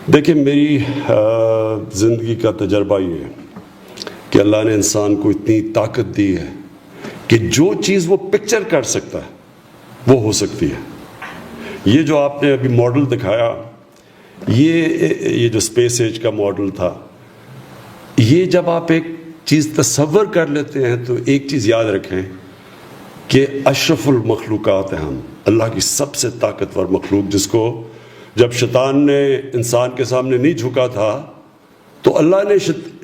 دیکھیں میری زندگی کا تجربہ یہ ہے کہ اللہ نے انسان کو اتنی طاقت دی ہے کہ جو چیز وہ پکچر کر سکتا ہے وہ ہو سکتی ہے. یہ جو آپ نے ابھی ماڈل دکھایا، یہ جو اسپیس ایج کا ماڈل تھا، یہ جب آپ ایک چیز تصور کر لیتے ہیں تو ایک چیز یاد رکھیں کہ اشرف المخلوقات ہیں ہم، اللہ کی سب سے طاقتور مخلوق، جس کو جب شیطان نے انسان کے سامنے نہیں جھکا تھا تو اللہ نے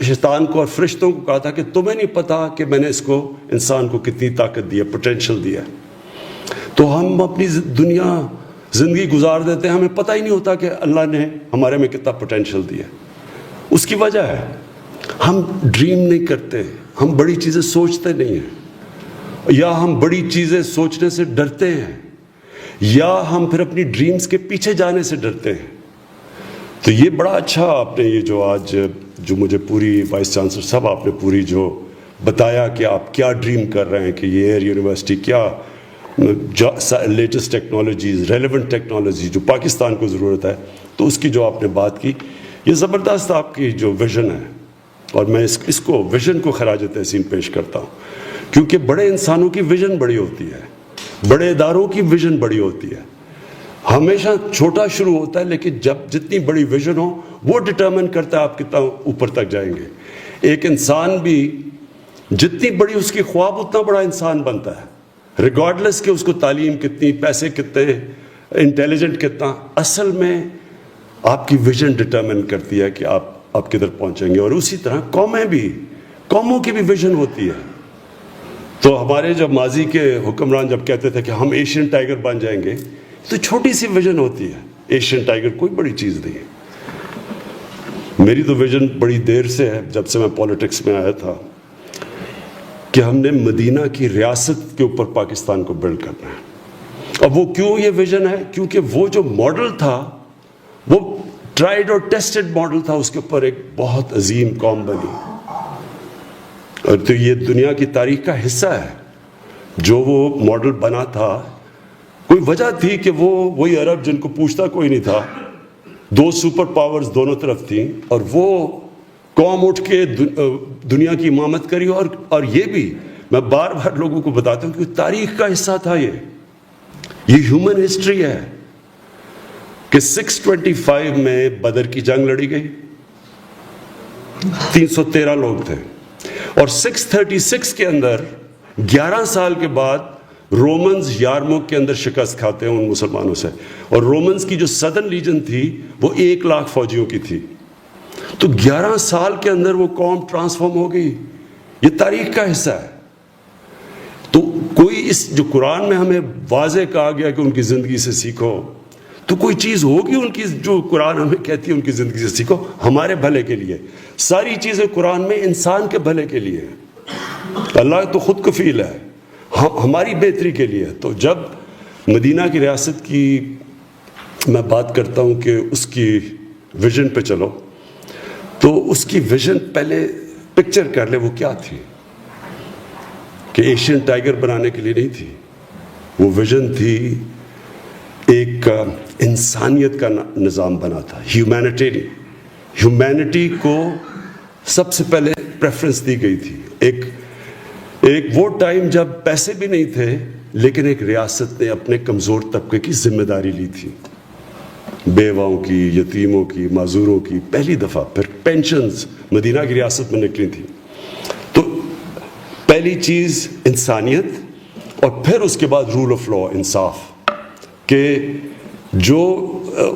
شیطان کو اور فرشتوں کو کہا تھا کہ تمہیں نہیں پتا کہ میں نے اس کو انسان کو کتنی طاقت دی ہے، پوٹینشیل دیا ہے. تو ہم اپنی زندگی گزار دیتے ہیں، ہمیں پتہ ہی نہیں ہوتا کہ اللہ نے ہمارے میں کتنا پوٹینشیل دیا ہے. اس کی وجہ ہے ہم ڈریم نہیں کرتے، ہم بڑی چیزیں سوچتے نہیں ہیں، یا ہم بڑی چیزیں سوچنے سے ڈرتے ہیں، یا ہم پھر اپنی ڈریمز کے پیچھے جانے سے ڈرتے ہیں. تو یہ بڑا اچھا آپ نے یہ جو آج جو مجھے پوری وائس چانسلر صاحب آپ نے پوری جو بتایا کہ آپ کیا ڈریم کر رہے ہیں کہ یہ ایئر یونیورسٹی کیا لیٹسٹ ٹیکنالوجیز، ریلیونٹ ٹیکنالوجی جو پاکستان کو ضرورت ہے، تو اس کی جو آپ نے بات کی، یہ زبردست آپ کی جو ویژن ہے. اور میں اس کو ویژن کو خراج تحسین پیش کرتا ہوں، کیونکہ بڑے انسانوں کی ویژن بڑی ہوتی ہے، بڑے اداروں کی ویژن بڑی ہوتی ہے. ہمیشہ چھوٹا شروع ہوتا ہے، لیکن جب جتنی بڑی ویژن ہو وہ ڈٹرمن کرتا ہے آپ کتنا اوپر تک جائیں گے. ایک انسان بھی جتنی بڑی اس کی خواب اتنا بڑا انسان بنتا ہے، ریگارڈلیس کہ اس کو تعلیم کتنی، پیسے کتنے، انٹیلیجنٹ کتنا. اصل میں آپ کی ویژن ڈٹرمن کرتی ہے کہ آپ کدھر پہنچیں گے. اور اسی طرح قوموں کی بھی ویژن ہوتی ہے. تو ہمارے جب ماضی کے حکمران جب کہتے تھے کہ ہم ایشین ٹائیگر بن جائیں گے، تو چھوٹی سی ویژن ہوتی ہے. ایشین ٹائیگر کوئی بڑی چیز نہیں ہے. میری تو ویژن بڑی دیر سے ہے، جب سے میں پولیٹکس میں آیا تھا، کہ ہم نے مدینہ کی ریاست کے اوپر پاکستان کو بلڈ کرنا ہے. اب وہ کیوں یہ ویژن ہے؟ کیونکہ وہ جو ماڈل تھا وہ ٹرائیڈ اور ٹیسٹڈ ماڈل تھا، اس کے اوپر ایک بہت عظیم قوم بنی. اور تو یہ دنیا کی تاریخ کا حصہ ہے. جو وہ ماڈل بنا تھا، کوئی وجہ تھی کہ وہی عرب جن کو پوچھتا کوئی نہیں تھا، دو سپر پاورز دونوں طرف تھیں، اور وہ قوم اٹھ کے دنیا کی امامت کری. اور یہ بھی میں بار بار لوگوں کو بتاتا ہوں کہ تاریخ کا حصہ تھا. یہ ہیومن ہسٹری ہے کہ 625 میں بدر کی جنگ لڑی گئی، 313 لوگ تھے، اور 636 کے اندر 11 سال کے بعد رومنز یارموک کے اندر شکست کھاتے ہیں ان مسلمانوں سے. اور رومنز کی جو سدرن لیجن تھی وہ 1,00,000 فوجیوں کی تھی. تو 11 سال کے اندر وہ قوم ٹرانسفارم ہو گئی. یہ تاریخ کا حصہ ہے. تو کوئی اس جو قرآن میں ہمیں واضح کہا گیا کہ ان کی زندگی سے سیکھو، تو کوئی چیز ہوگی ان کی جو قرآن ہمیں کہتی ہے ان کی زندگی سے سیکھو، ہمارے بھلے کے لیے. ساری چیزیں قرآن میں انسان کے بھلے کے لیے ہیں. اللہ تو خود کفیل ہے، ہماری بہتری کے لیے. تو جب مدینہ کی ریاست کی میں بات کرتا ہوں کہ اس کی ویژن پہ چلو، تو اس کی ویژن پہلے پکچر کر لے وہ کیا تھی. کہ ایشین ٹائیگر بنانے کے لیے نہیں تھی، وہ ویژن تھی ایک انسانیت کا نظام بنا تھا. ہیومینٹی کو سب سے پہلے پریفرنس دی گئی تھی. ایک وہ ٹائم جب پیسے بھی نہیں تھے، لیکن ایک ریاست نے اپنے کمزور طبقے کی ذمہ داری لی تھی، بیواؤں کی، یتیموں کی، معذوروں کی. پہلی دفعہ پھر پینشنز مدینہ کی ریاست میں نکلی تھی. تو پہلی چیز انسانیت، اور پھر اس کے بعد رول آف لا، انصاف. کہ جو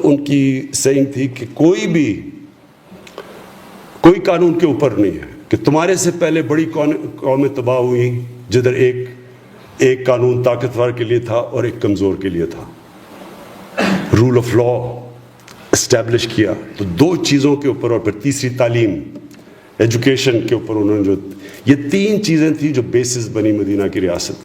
ان کی سینگ تھی کہ کوئی قانون کے اوپر نہیں ہے، کہ تمہارے سے پہلے بڑی قومیں تباہ ہوئی جدھر ایک قانون طاقتور کے لیے تھا اور ایک کمزور کے لیے تھا. رول آف لا اسٹیبلش کیا. تو دو چیزوں کے اوپر، اور پھر تیسری تعلیم، ایجوکیشن کے اوپر انہوں نے یہ 3 چیزیں تھیں جو بیسس بنی مدینہ کی ریاست.